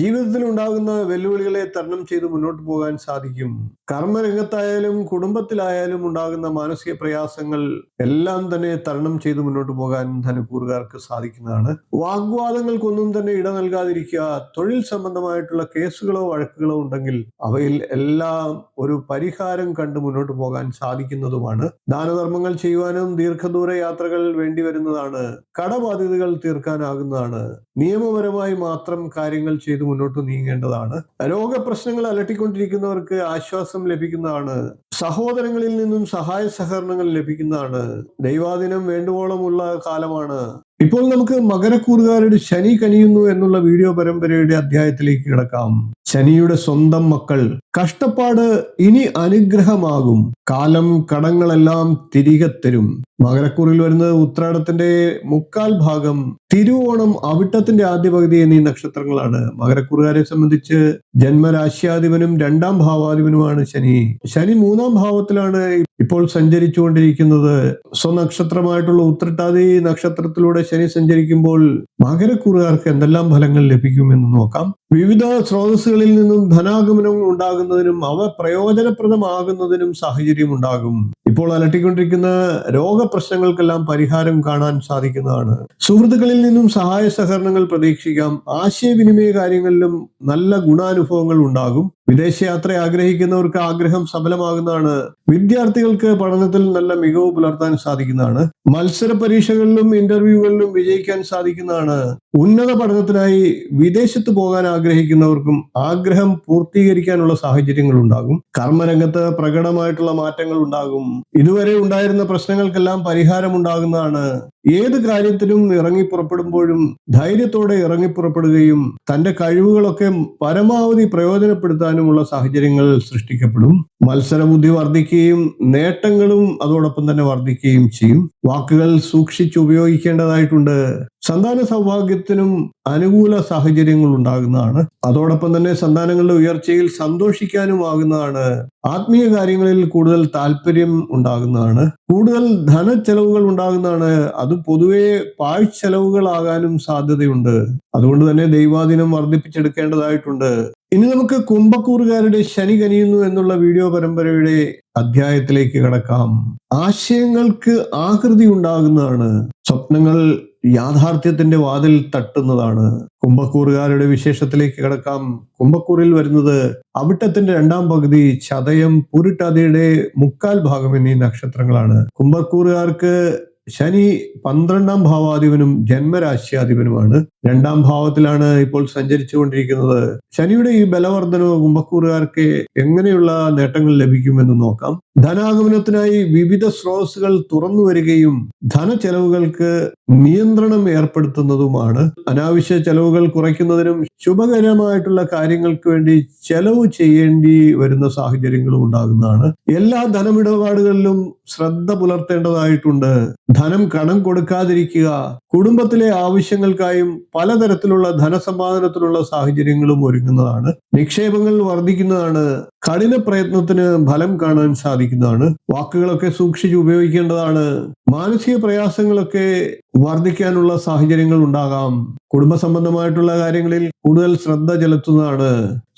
ജീവിതത്തിൽ ഉണ്ടാകുന്ന വെല്ലുവിളികളെ തരണം ചെയ്ത് മുന്നോട്ട് പോകാൻ സാധിക്കും. കർമ്മരംഗത്തായാലും കുടുംബത്തിലായാലും ഉണ്ടാകുന്ന മാനസിക പ്രയാസങ്ങൾ എല്ലാം തന്നെ തരണം ചെയ്ത് മുന്നോട്ട് പോകാൻ ധനക്കൂറുകാർക്ക് സാധിക്കുന്നതാണ്. വാഗ്വാദങ്ങൾക്കൊന്നും തന്നെ ഇട നൽകാതിരിക്കുക. തൊഴിൽ സംബന്ധമായിട്ടുള്ള കേസുകളോ വഴക്കുകളോ ഉണ്ടെങ്കിൽ അവയിൽ എല്ലാം ഒരു പരിഹാരം കണ്ട് മുന്നോട്ട് പോകാൻ സാധിക്കുന്നതുമാണ്. ദാനധർമ്മങ്ങൾ ചെയ്യുവാനും ദീർഘദൂര യാത്രകൾ വേണ്ടി വരുന്നതാണ്. കടബാധ്യതകൾ തീർക്കാനാകുന്നതാണ്. നിയമപരമായി മാത്രം കാര്യങ്ങൾ ചെയ്ത് മുന്നോട്ട് നീങ്ങേണ്ടതാണ്. രോഗപ്രശ്നങ്ങൾ അലട്ടിക്കൊണ്ടിരിക്കുന്നവർക്ക് ആശ്വാസം ലഭിക്കുന്നതാണ്. സഹോദരങ്ങളിൽ നിന്നും സഹായ സഹകരണങ്ങൾ ലഭിക്കുന്നതാണ്. ദൈവാധീനം വേണ്ടുവോളമുള്ള കാലമാണ്. ഇപ്പോൾ നമുക്ക് മകരക്കൂറുകാരുടെ ശനി കനിയുന്നു എന്നുള്ള വീഡിയോ പരമ്പരയുടെ അധ്യായത്തിലേക്ക് കിടക്കാം. ശനിയുടെ സ്വന്തം മക്കൾ. കഷ്ടപ്പാട് ഇനി അനുഗ്രഹമാകും. കാലം കടങ്ങളെല്ലാം തിരികെ തരും. മകരക്കൂറിൽ വരുന്നത് ഉത്രാടത്തിന്റെ മുക്കാൽ ഭാഗം, തിരുവോണം, അവിട്ടത്തിന്റെ ആദ്യ പകുതി എന്നീ നക്ഷത്രങ്ങളാണ്. മകരക്കൂറുകാരെ സംബന്ധിച്ച് ജന്മരാശ്യാധിപനും 2ാം ഭാവാധിപനുമാണ് ശനി. ശനി 3ാം ഭാവത്തിലാണ് ഇപ്പോൾ സഞ്ചരിച്ചുകൊണ്ടിരിക്കുന്നത്. സ്വനക്ഷത്രമായിട്ടുള്ള ഉത്രട്ടാതി നക്ഷത്രത്തിലൂടെ ശനി സഞ്ചരിക്കുമ്പോൾ മകരക്കൂറുകാർക്ക് എന്തെല്ലാം ഫലങ്ങൾ ലഭിക്കുമെന്ന് നോക്കാം. വിവിധ സ്രോതസ്സുകളിൽ നിന്നും ധനാഗമനം ഉണ്ടാകുന്നതിനും അവ പ്രയോജനപ്രദമാകുന്നതിനും സാഹചര്യം ഉണ്ടാകും. ഇപ്പോൾ അലട്ടിക്കൊണ്ടിരിക്കുന്ന രോഗപ്രശ്നങ്ങൾക്കെല്ലാം പരിഹാരം കാണാൻ സാധിക്കുന്നതാണ്. സുഹൃത്തുക്കളിൽ നിന്നും സഹായ സഹകരണങ്ങൾ പ്രതീക്ഷിക്കാം. ആശയവിനിമയ കാര്യങ്ങളിലും നല്ല ഗുണാനുഭവങ്ങൾ ഉണ്ടാകും. വിദേശയാത്ര ആഗ്രഹിക്കുന്നവർക്ക് ആഗ്രഹം സഫലമാകുന്നതാണ്. വിദ്യാർത്ഥികൾക്ക് പഠനത്തിൽ നല്ല മികവ് പുലർത്താൻ സാധിക്കുന്നതാണ്. മത്സര പരീക്ഷകളിലും ഇന്റർവ്യൂകളിലും വിജയിക്കാൻ സാധിക്കുന്നതാണ്. ഉന്നത പഠനത്തിനായി വിദേശത്ത് പോകാൻ ആഗ്രഹിക്കുന്നവർക്കും ആഗ്രഹം പൂർത്തീകരിക്കാനുള്ള സാഹചര്യങ്ങൾ ഉണ്ടാകും. കർമ്മരംഗത്ത് പ്രകടമായിട്ടുള്ള മാറ്റങ്ങൾ ഉണ്ടാകും. ഇതുവരെ ഉണ്ടായിരുന്ന പ്രശ്നങ്ങൾക്കെല്ലാം പരിഹാരം ഉണ്ടാകുന്നതാണ്. ഏത് കാര്യത്തിനും ഇറങ്ങി പുറപ്പെടുമ്പോഴും ധൈര്യത്തോടെ ഇറങ്ങി പുറപ്പെടുകയും തന്റെ കഴിവുകളൊക്കെ പരമാവധി പ്രയോജനപ്പെടുത്താനുമുള്ള സാഹചര്യങ്ങൾ സൃഷ്ടിക്കപ്പെടും. മത്സരബുദ്ധി വർദ്ധിക്കുകയും നേട്ടങ്ങളും അതോടൊപ്പം തന്നെ വർദ്ധിക്കുകയും ചെയ്യും. വാക്കുകൾ സൂക്ഷിച്ച് ഉപയോഗിക്കേണ്ടതായിട്ടുണ്ട്. സന്താന സൗഭാഗ്യത്തിനും അനുകൂല സാഹചര്യങ്ങൾ ഉണ്ടാകുന്നതാണ്. അതോടൊപ്പം തന്നെ സന്താനങ്ങളുടെ ഉയർച്ചയിൽ സന്തോഷിക്കാനുമാകുന്നതാണ്. ആത്മീയ കാര്യങ്ങളിൽ കൂടുതൽ താല്പര്യം ഉണ്ടാകുന്നതാണ്. കൂടുതൽ ധനച്ചെലവുകൾ ഉണ്ടാകുന്നതാണ്. അത് പൊതുവെ പാഴ്ചെലവുകളാകാനും സാധ്യതയുണ്ട്. അതുകൊണ്ട് തന്നെ ദൈവാധീനം വർദ്ധിപ്പിച്ചെടുക്കേണ്ടതായിട്ടുണ്ട്. ഇനി നമുക്ക് കുംഭക്കൂറുകാരുടെ ശനി കനിയുന്നു എന്നുള്ള വീഡിയോ പരമ്പരയുടെ അധ്യായത്തിലേക്ക് കടക്കാം. ആശയങ്ങൾക്ക് ആകൃതി ഉണ്ടാകുന്നതാണ്. സ്വപ്നങ്ങൾ യാഥാർത്ഥ്യത്തിന്റെ വാതിൽ തട്ടുന്നതാണ്. കുംഭക്കൂറുകാരുടെ വിശേഷത്തിലേക്ക് കടക്കാം. കുംഭക്കൂറിൽ വരുന്നത് അവിട്ടത്തിന്റെ 2ാം പകുതി, ചതയം, പൂരിട്ടാതിയുടെ മുക്കാൽ ഭാഗം എന്നീ നക്ഷത്രങ്ങളാണ്. കുംഭക്കൂറുകാർക്ക് ശനി 12ാം ഭാവാധിപനും ജന്മരാശ്യാധിപനുമാണ്. 2ാം ഭാവത്തിലാണ് ഇപ്പോൾ സഞ്ചരിച്ചു കൊണ്ടിരിക്കുന്നത്. ശനിയുടെ ഈ ബലവർദ്ധനവ് കുംഭക്കൂറുകാർക്ക് എങ്ങനെയുള്ള നേട്ടങ്ങൾ ലഭിക്കുമെന്ന് നോക്കാം. ധനാഗമനത്തിനായി വിവിധ സ്രോതസ്സുകൾ തുറന്നു വരികയും ധനചെലവുകൾക്ക് നിയന്ത്രണം ഏർപ്പെടുത്തുന്നതുമാണ്. അനാവശ്യ ചെലവുകൾ കുറയ്ക്കുന്നതിനും ശുഭകരമായിട്ടുള്ള കാര്യങ്ങൾക്ക് വേണ്ടി ചെലവ് ചെയ്യേണ്ടി വരുന്ന സാഹചര്യങ്ങളും ഉണ്ടാകുന്നതാണ്. എല്ലാ ധനമിടപാടുകളിലും ശ്രദ്ധ പുലർത്തേണ്ടതായിട്ടുണ്ട്. ധനം കടം കൊടുക്കാതിരിക്കുക. കുടുംബത്തിലെ ആവശ്യങ്ങൾക്കായും പലതരത്തിലുള്ള ധനസമ്പാദനത്തിനുള്ള സാഹചര്യങ്ങളും ഒരുങ്ങുന്നതാണ്. നിക്ഷേപങ്ങൾ വർദ്ധിക്കുന്നതാണ്. കഠിന പ്രയത്നത്തിന് ഫലം കാണാൻ സാധിക്കുന്നതാണ്. വാക്കുകളൊക്കെ സൂക്ഷിച്ച് ഉപയോഗിക്കേണ്ടതാണ്. മാനസിക പ്രയാസങ്ങളൊക്കെ വർദ്ധിക്കാനുള്ള സാഹചര്യങ്ങൾ ഉണ്ടാകാം. കുടുംബ സംബന്ധമായിട്ടുള്ള കാര്യങ്ങളിൽ കൂടുതൽ ശ്രദ്ധ ചെലുത്തുന്നതാണ്.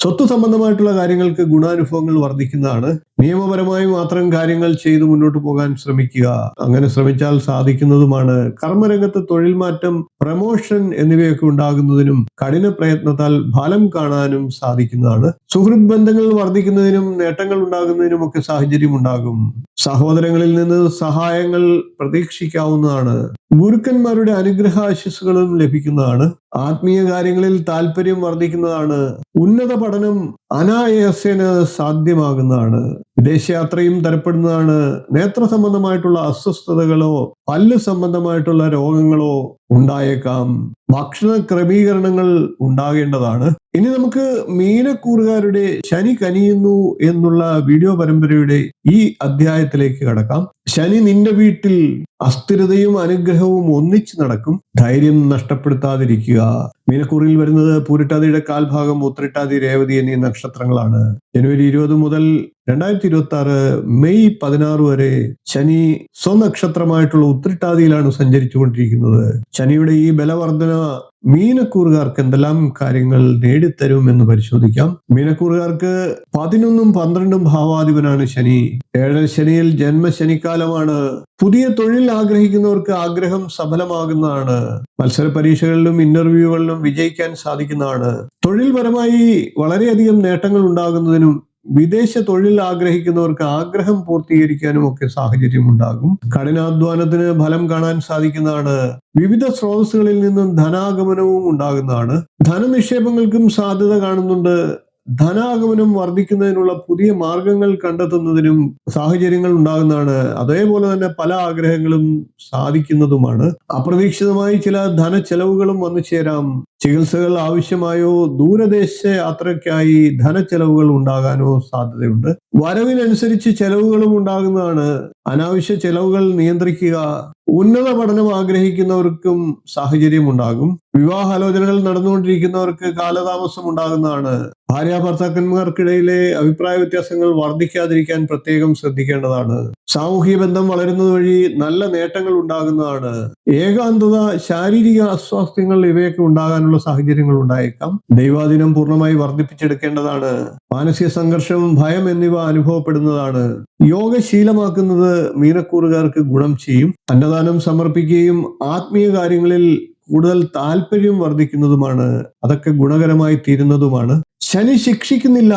സ്വത്ത് സംബന്ധമായിട്ടുള്ള കാര്യങ്ങൾക്ക് ഗുണാനുഭവങ്ങൾ വർദ്ധിക്കുന്നതാണ്. നിയമപരമായി മാത്രം കാര്യങ്ങൾ ചെയ്തു മുന്നോട്ട് പോകാൻ ശ്രമിക്കുക. അങ്ങനെ ശ്രമിച്ചാൽ സാധിക്കുന്നതുമാണ്. കർമ്മരംഗത്ത് തൊഴിൽ മാറ്റം, പ്രമോഷൻ എന്നിവയൊക്കെ ഉണ്ടാകുന്നതിനും കഠിന പ്രയത്നത്താൽ ഫലം കാണാനും സാധിക്കുന്നതാണ്. സുഹൃത്ത് ബന്ധങ്ങൾ വർദ്ധിക്കുന്നതിനും നേട്ടങ്ങൾ ഉണ്ടാകുന്നതിനും ഒക്കെ സാഹചര്യം ഉണ്ടാകും. സഹോദരങ്ങളിൽ നിന്ന് സഹായങ്ങൾ പ്രതീക്ഷിക്കാവുന്നതാണ്. ഗുരുക്കന്മാരുടെ അനുഗ്രഹാശിസുകളും ലഭിക്കുന്നതാണ്. ആത്മീയ കാര്യങ്ങളിൽ താല്പര്യം വർദ്ധിക്കുന്നതാണ്. ഉന്നത പഠനം അനായാസേന സാധ്യമാകുന്നതാണ്. വിദേശയാത്രയും തരപ്പെടുന്നതാണ്. നേത്ര സംബന്ധമായിട്ടുള്ള അസ്വസ്ഥതകളോ പല്ല് സംബന്ധമായിട്ടുള്ള രോഗങ്ങളോ ഉണ്ടായേക്കാം. ഭക്ഷണ ക്രമീകരണങ്ങൾ ഉണ്ടാകേണ്ടതാണ്. ഇനി നമുക്ക് മീനക്കൂറുകാരുടെ ശനി കനിയുന്നു എന്നുള്ള വീഡിയോ പരമ്പരയുടെ ഈ അധ്യായത്തിലേക്ക് കടക്കാം. ശനി നിന്റെ വീട്ടിൽ അസ്ഥിരതയും അനുഗ്രഹവും ഒന്നിച്ചു നടക്കും. ധൈര്യം നഷ്ടപ്പെടുത്താതിരിക്കുക. മീനക്കൂറിൽ വരുന്നത് പൂരിട്ടാതിയുടെ കാൽഭാഗം, ഉത്രട്ടാതി, രേവതി എന്നീ നക്ഷത്രങ്ങളാണ്. ജനുവരി 20 മുതൽ 2026 മെയ് 16 വരെ ശനി സ്വനക്ഷത്രമായിട്ടുള്ള ഉത്രട്ടാതിയിലാണ് സഞ്ചരിച്ചു കൊണ്ടിരിക്കുന്നത്. ശനിയുടെ ഈ ബലവർധന മീനക്കൂറുകാർക്ക് എന്തെല്ലാം കാര്യങ്ങൾ നേടിത്തരും എന്ന് പരിശോധിക്കാം. മീനക്കൂറുകാർക്ക് 11ഉം 12ഉം ഭാവാധിപനാണ് ശനി. 7 ശനിയിൽ ജന്മശനിക്കാലമാണ്. പുതിയ തൊഴിൽ ആഗ്രഹിക്കുന്നവർക്ക് ആഗ്രഹം സഫലമാകുന്നതാണ്. മത്സര പരീക്ഷകളിലും ഇന്റർവ്യൂകളിലും വിജയിക്കാൻ സാധിക്കുന്നതാണ്. തൊഴിൽപരമായി വളരെയധികം നേട്ടങ്ങൾ ഉണ്ടാകുന്നതിനും വിദേശ തൊഴിൽ ആഗ്രഹിക്കുന്നവർക്ക് ആഗ്രഹം പൂർത്തീകരിക്കാനും ഒക്കെ സാഹചര്യം ഉണ്ടാകും. കഠിനാധ്വാനത്തിന് ഫലം കാണാൻ സാധിക്കുന്നതാണ്. വിവിധ സ്രോതസ്സുകളിൽ നിന്നും ധനാഗമനവും ഉണ്ടാകുന്നതാണ്. ധനനിക്ഷേപങ്ങൾക്കും സാധ്യത കാണുന്നുണ്ട്. ധനാഗമനം വർദ്ധിക്കുന്നതിനുള്ള പുതിയ മാർഗങ്ങൾ കണ്ടെത്തുന്നതിനും സാഹചര്യങ്ങൾ ഉണ്ടാകുന്നതാണ്. അതേപോലെ തന്നെ പല ആഗ്രഹങ്ങളും സാധിക്കുന്നതുമാണ്. അപ്രതീക്ഷിതമായി ചില ധനച്ചെലവുകളും വന്നു ചേരാം. ചികിത്സകൾ ആവശ്യമായോ ദൂരദേശ യാത്രയ്ക്കായി ധനച്ചെലവുകൾ ഉണ്ടാകാനോ സാധ്യതയുണ്ട്. വരവിനനുസരിച്ച് ചെലവുകളും ഉണ്ടാകുന്നതാണ്. അനാവശ്യ ചെലവുകൾ നിയന്ത്രിക്കുക. ഉന്നത പഠനം ആഗ്രഹിക്കുന്നവർക്കും സാഹചര്യം ഉണ്ടാകും. വിവാഹാലോചനകൾ നടന്നുകൊണ്ടിരിക്കുന്നവർക്ക് കാലതാമസം ഉണ്ടാകുന്നതാണ്. ഭാര്യ ഭർത്താക്കന്മാർക്കിടയിലെ അഭിപ്രായ വ്യത്യാസങ്ങൾ വർദ്ധിക്കാതിരിക്കാൻ പ്രത്യേകം ശ്രദ്ധിക്കേണ്ടതാണ്. സാമൂഹിക ബന്ധം വളരുന്നത് വഴി നല്ല നേട്ടങ്ങൾ ഉണ്ടാകുന്നതാണ്. ഏകാന്തത, ശാരീരിക അസ്വാസ്ഥ്യങ്ങൾ ഇവയൊക്കെ ഉണ്ടാകാനുള്ള സാഹചര്യങ്ങൾ ഉണ്ടായേക്കാം. ദൈവാധീനം പൂർണ്ണമായി വർദ്ധിപ്പിച്ചെടുക്കേണ്ടതാണ്. മാനസിക സംഘർഷം, ഭയം എന്നിവ അനുഭവപ്പെടുന്നതാണ്. യോഗ ശീലമാക്കുന്നത് മീനക്കൂറുകാർക്ക് ഗുണം ചെയ്യും. അന്നദാനം സമർപ്പിക്കുകയും ആത്മീയ കാര്യങ്ങളിൽ കൂടുതൽ താല്പര്യം വർദ്ധിക്കുന്നതുമാണ്. അതൊക്കെ ഗുണകരമായി തീരുന്നതുമാണ്. ശനി ശിക്ഷിക്കുന്നില്ല,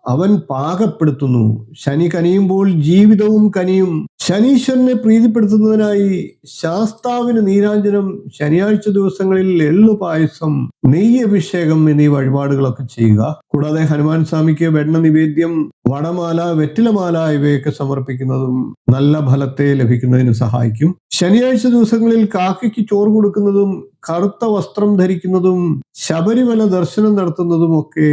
അവൻ പാകപ്പെടുത്തുന്നു. ശനി കനിയുമ്പോൾ ജീവിതവും കനിയും. ശനീശ്വരനെ പ്രീതിപ്പെടുത്തുന്നതിനായി ശാസ്താവിന് നീരാഞ്ജനം, ശനിയാഴ്ച ദിവസങ്ങളിൽ എള്ളു പായസം, നെയ്യ് അഭിഷേകം എന്നീ വഴിപാടുകളൊക്കെ ചെയ്യുക. കൂടാതെ ഹനുമാൻ സ്വാമിക്ക് വെണ്ണ നിവേദ്യം, വടമാല, വെറ്റിലമാല ഇവയൊക്കെ സമർപ്പിക്കുന്നതും നല്ല ഫലത്തെ ലഭിക്കുന്നതിന് സഹായിക്കും. ശനിയാഴ്ച ദിവസങ്ങളിൽ കാക്കയ്ക്ക് ചോറ് കൊടുക്കുന്നതും കറുത്ത വസ്ത്രം ധരിക്കുന്നതും ശബരിമല ദർശനം നടത്തുന്നതും ഒക്കെ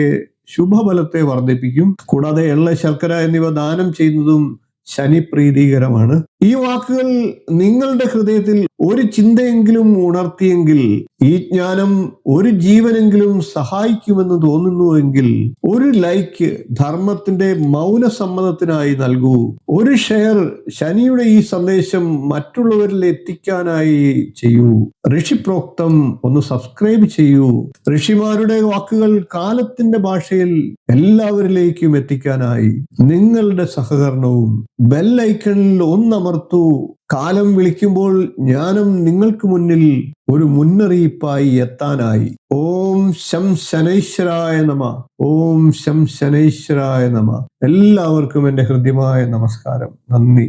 ശുഭഫലത്തെ വർദ്ധിപ്പിക്കും. കൂടാതെ എള്ള, ശർക്കര എന്നിവ ദാനം ചെയ്യുന്നതും ശനി പ്രീതികരമാണ്. ഈ വാക്കുകൾ നിങ്ങളുടെ ഹൃദയത്തിൽ ഒരു ചിന്തയെങ്കിലും ഉണർത്തിയെങ്കിൽ, ഈ ജ്ഞാനം ഒരു ജീവനെങ്കിലും സഹായിക്കുമെന്ന് തോന്നുന്നുവെങ്കിൽ ഒരു ലൈക്ക് ധർമ്മത്തിന്റെ മൗനസമ്മതത്തിനായി നൽകൂ. ഒരു ഷെയർ ശനിയുടെ ഈ സന്ദേശം മറ്റുള്ളവരിൽ എത്തിക്കാനായി ചെയ്യൂ. ഋഷിപ്രോക്തം ഒന്ന് സബ്സ്ക്രൈബ് ചെയ്യൂ. ഋഷിമാരുടെ വാക്കുകൾ കാലത്തിന്റെ ഭാഷയിൽ എല്ലാവരിലേക്കും എത്തിക്കാനായി നിങ്ങളുടെ സഹകരണവും ബെല്ലൈക്കണിൽ ഒന്നമർത്തൂ. കാലം വിളിക്കുമ്പോൾ ജ്ഞാനം നിങ്ങൾക്ക് മുന്നിൽ ഒരു മുന്നറിയിപ്പായി എത്താനായി. ഓം ശം ശനൈശ്വരായ നമ. ഓം ശം ശനൈശ്വരായ നമ. എല്ലാവർക്കും എൻ്റെ ഹൃദ്യമായ നമസ്കാരം. നന്ദി.